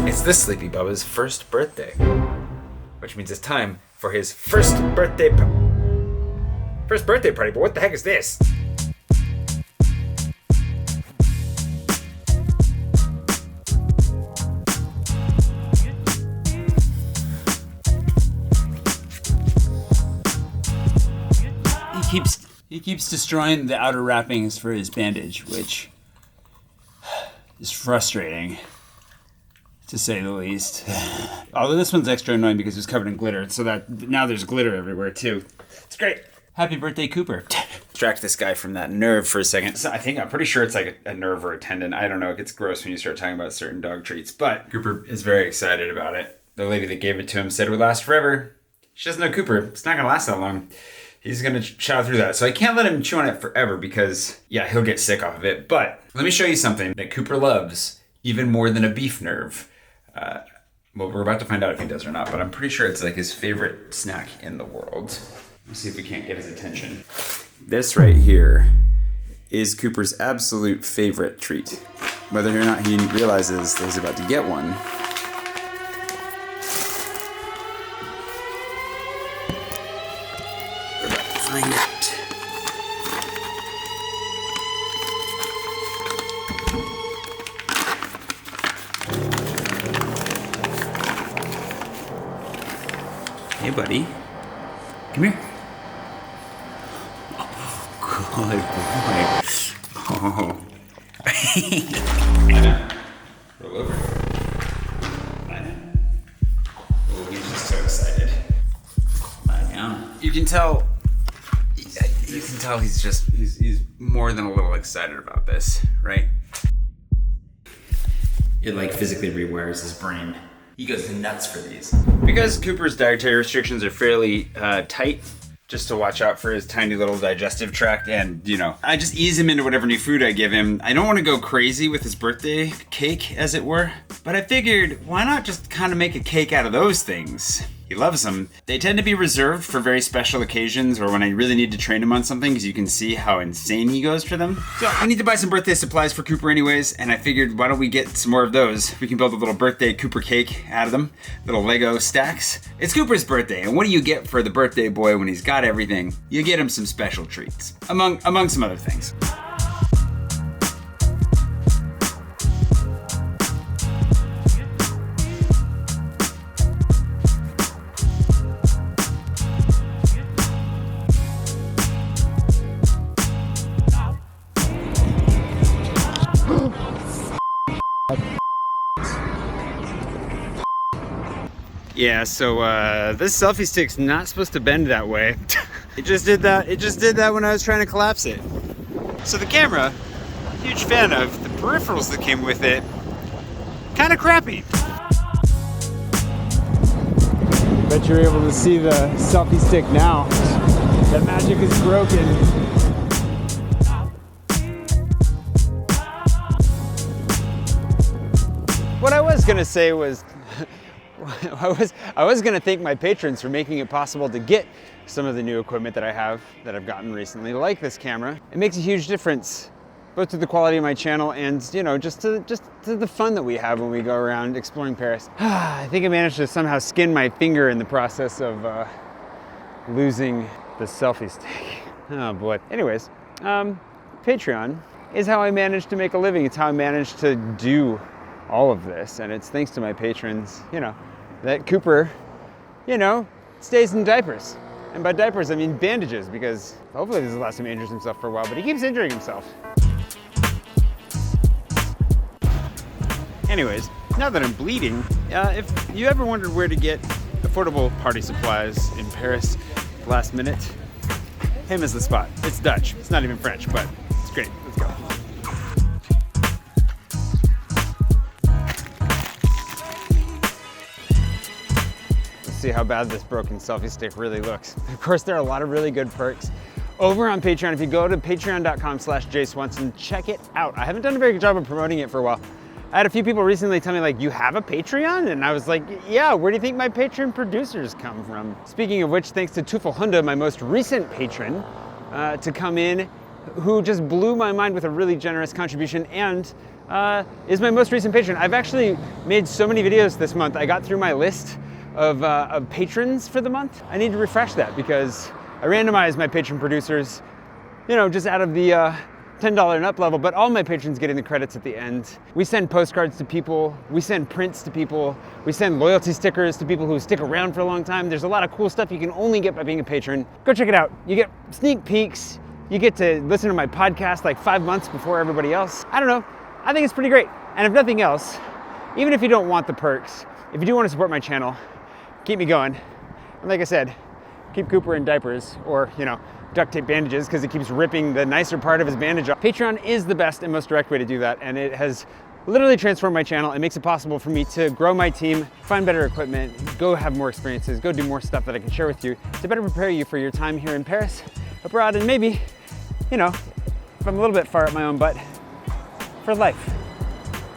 It's the Sleepy Bubba's first birthday, which means it's time for his first birthday party. But what the heck is this? He keeps destroying the outer wrappings for his bandage, which is frustrating, to say the least. Although this one's extra annoying because it's covered in glitter, so that now there's glitter everywhere too. It's great. Happy birthday, Cooper. Distract this guy from that nerve for a second. So I'm pretty sure it's like a nerve or a tendon. I don't know. It gets gross when you start talking about certain dog treats, but Cooper is very excited about it. The lady that gave it to him said it would last forever. She doesn't know Cooper. It's not gonna last that long. He's gonna chow through that. So I can't let him chew on it forever because, yeah, he'll get sick off of it. But let me show you something that Cooper loves even more than a beef nerve. Well, we're about to find out if he does or not, but I'm pretty sure it's like his favorite snack in the world. Let's see if we can't get his attention. This right here is Cooper's absolute favorite treat. Whether or not he realizes that he's about to get one. Find out. Hey, buddy. Come here. Oh, good boy. Oh. Lina, roll over. Lina. Oh, he's just so excited. Lie down. You can tell he's more than a little excited about this, right? It like physically rewires his brain. He goes nuts for these. Because Cooper's dietary restrictions are fairly tight, just to watch out for his tiny little digestive tract, and I just ease him into whatever new food I give him. I don't want to go crazy with his birthday cake, as it were, but I figured why not just kind of make a cake out of those things? He loves them. They tend to be reserved for very special occasions or when I really need to train him on something, because you can see how insane he goes for them. So I need to buy some birthday supplies for Cooper anyways, and I figured why don't we get some more of those? We can build a little birthday Cooper cake out of them, little Lego stacks. It's Cooper's birthday, and what do you get for the birthday boy when he's got everything? You get him some special treats, among some other things. Yeah, so this selfie stick's not supposed to bend that way. It just did that when I was trying to collapse it. So the camera, huge fan of. The peripherals that came with it, kind of crappy. Bet you're able to see the selfie stick now. That magic is broken. What I was gonna say was, I was gonna thank my patrons for making it possible to get some of the new equipment that I've gotten recently, like this camera. It makes a huge difference, both to the quality of my channel and just to the fun that we have when we go around exploring Paris. I think I managed to somehow skin my finger in the process of losing the selfie stick. Oh boy. Anyways, Patreon is how I managed to make a living. It's how I managed to do all of this, and it's thanks to my patrons, that Cooper, stays in diapers. And by diapers, I mean bandages, because hopefully this is the last time he injures himself for a while, but he keeps injuring himself. Anyways, now that I'm bleeding, if you ever wondered where to get affordable party supplies in Paris last minute, him is the spot. It's Dutch. It's not even French, but it's great. Let's go. See how bad this broken selfie stick really looks. Of course, there are a lot of really good perks over on Patreon. If you go to patreon.com/JaySwanson, check it out. I haven't done a very good job of promoting it for a while. I had a few people recently tell me like, you have a Patreon? And I was like, yeah, where do you think my Patreon producers come from? Speaking of which, thanks to Tufel Hunda, my most recent patron, to come in, who just blew my mind with a really generous contribution and is my most recent patron. I've actually made so many videos this month. I got through my list of patrons for the month. I need to refresh that because I randomized my patron producers, you know, just out of the $10 and up level, but all my patrons getting the credits at the end. We send postcards to people, we send prints to people, we send loyalty stickers to people who stick around for a long time. There's a lot of cool stuff you can only get by being a patron. Go check it out. You get sneak peeks, you get to listen to my podcast like 5 months before everybody else. I don't know, I think it's pretty great. And if nothing else, even if you don't want the perks, if you do want to support my channel, keep me going. And like I said, keep Cooper in diapers or, you know, duct tape bandages because it keeps ripping the nicer part of his bandage off. Patreon is the best and most direct way to do that, and it has literally transformed my channel. It makes it possible for me to grow my team, find better equipment, go have more experiences, go do more stuff that I can share with you to better prepare you for your time here in Paris, abroad, and maybe, you know, if I'm a little bit far up my own butt, for life.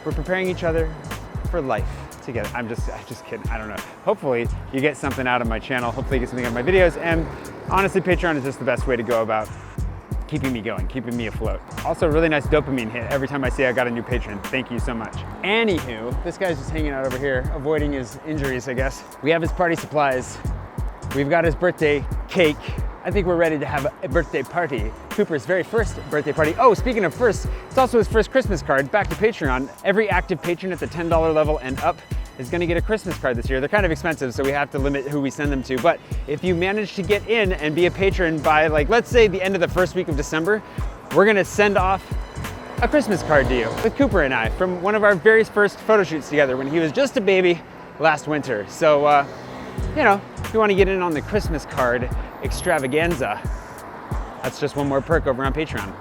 We're preparing each other for life together. I'm just kidding, I don't know. Hopefully you get something out of my channel, hopefully you get something out of my videos, and honestly, Patreon is just the best way to go about keeping me going, keeping me afloat. Also, a really nice dopamine hit every time I see I got a new patron. Thank you so much. Anywho, this guy's just hanging out over here, avoiding his injuries, I guess. We have his party supplies. We've got his birthday cake. I think we're ready to have a birthday party. Cooper's very first birthday party. Oh, speaking of first, it's also his first Christmas card. Back to Patreon. Every active patron at the $10 level and up is gonna get a Christmas card this year. They're kind of expensive, so we have to limit who we send them to. But if you manage to get in and be a patron by, like, let's say the end of the first week of December, we're gonna send off a Christmas card to you with Cooper and I from one of our very first photo shoots together when he was just a baby last winter. So, you know, if you wanna get in on the Christmas card extravaganza, that's just one more perk over on Patreon.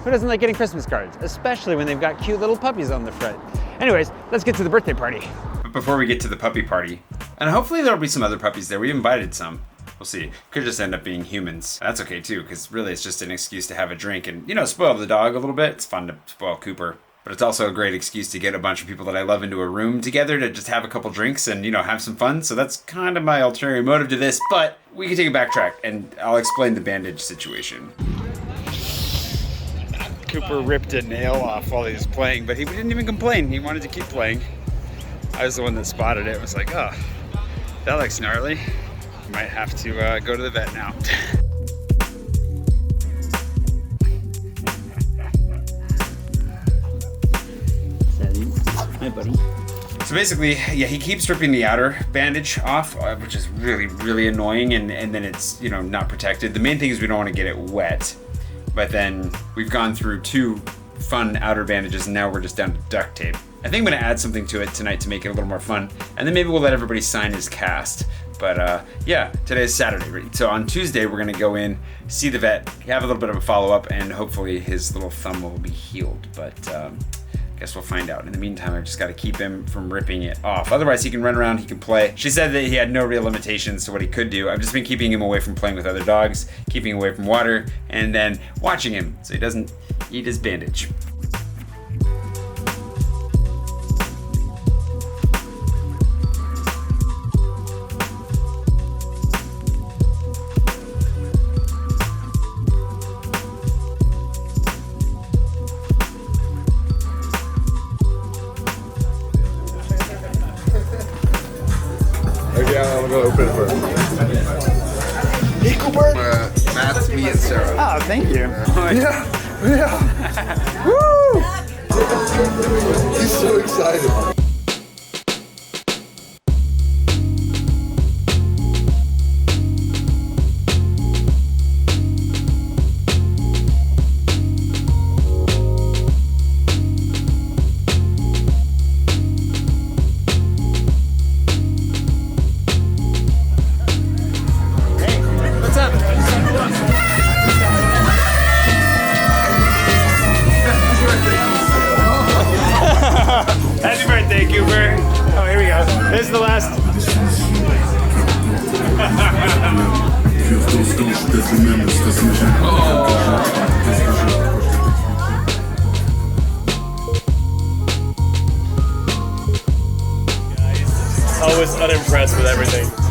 Who doesn't like getting Christmas cards, especially when they've got cute little puppies on the front? Anyways, let's get to the birthday party. But before we get to the puppy party, and hopefully there'll be some other puppies there. We invited some. We'll see. Could just end up being humans. That's okay too, because really it's just an excuse to have a drink and, you know, spoil the dog a little bit. It's fun to spoil Cooper. But it's also a great excuse to get a bunch of people that I love into a room together to just have a couple drinks and, you know, have some fun. So that's kind of my ulterior motive to this, but we can take a backtrack and I'll explain the bandage situation. Cooper ripped a nail off while he was playing, but he didn't even complain. He wanted to keep playing. I was the one that spotted it. I was like, oh, that looks gnarly. Might have to go to the vet now. Hi, buddy. So basically, yeah, he keeps ripping the outer bandage off, which is really, really annoying, and then it's, you know, not protected. The main thing is we don't want to get it wet, but then we've gone through 2 fun outer bandages, and now we're just down to duct tape. I think I'm gonna add something to it tonight to make it a little more fun, and then maybe we'll let everybody sign his cast. But yeah, today's Saturday, right? So on Tuesday, we're gonna go in, see the vet, have a little bit of a follow-up, and hopefully his little thumb will be healed. But guess we'll find out. In the meantime, I've just got to keep him from ripping it off. Otherwise, he can run around, he can play. She said that he had no real limitations to what he could do. I've just been keeping him away from playing with other dogs, keeping him away from water, and then watching him so he doesn't eat his bandage. Okay, I'm gonna open it first. Hey, Cooper! Matt's me and Sarah. Oh, thank you. Yeah! Woo! He's so excited. Happy birthday, Cooper. Oh, here we go. This is the last. I was unimpressed with everything.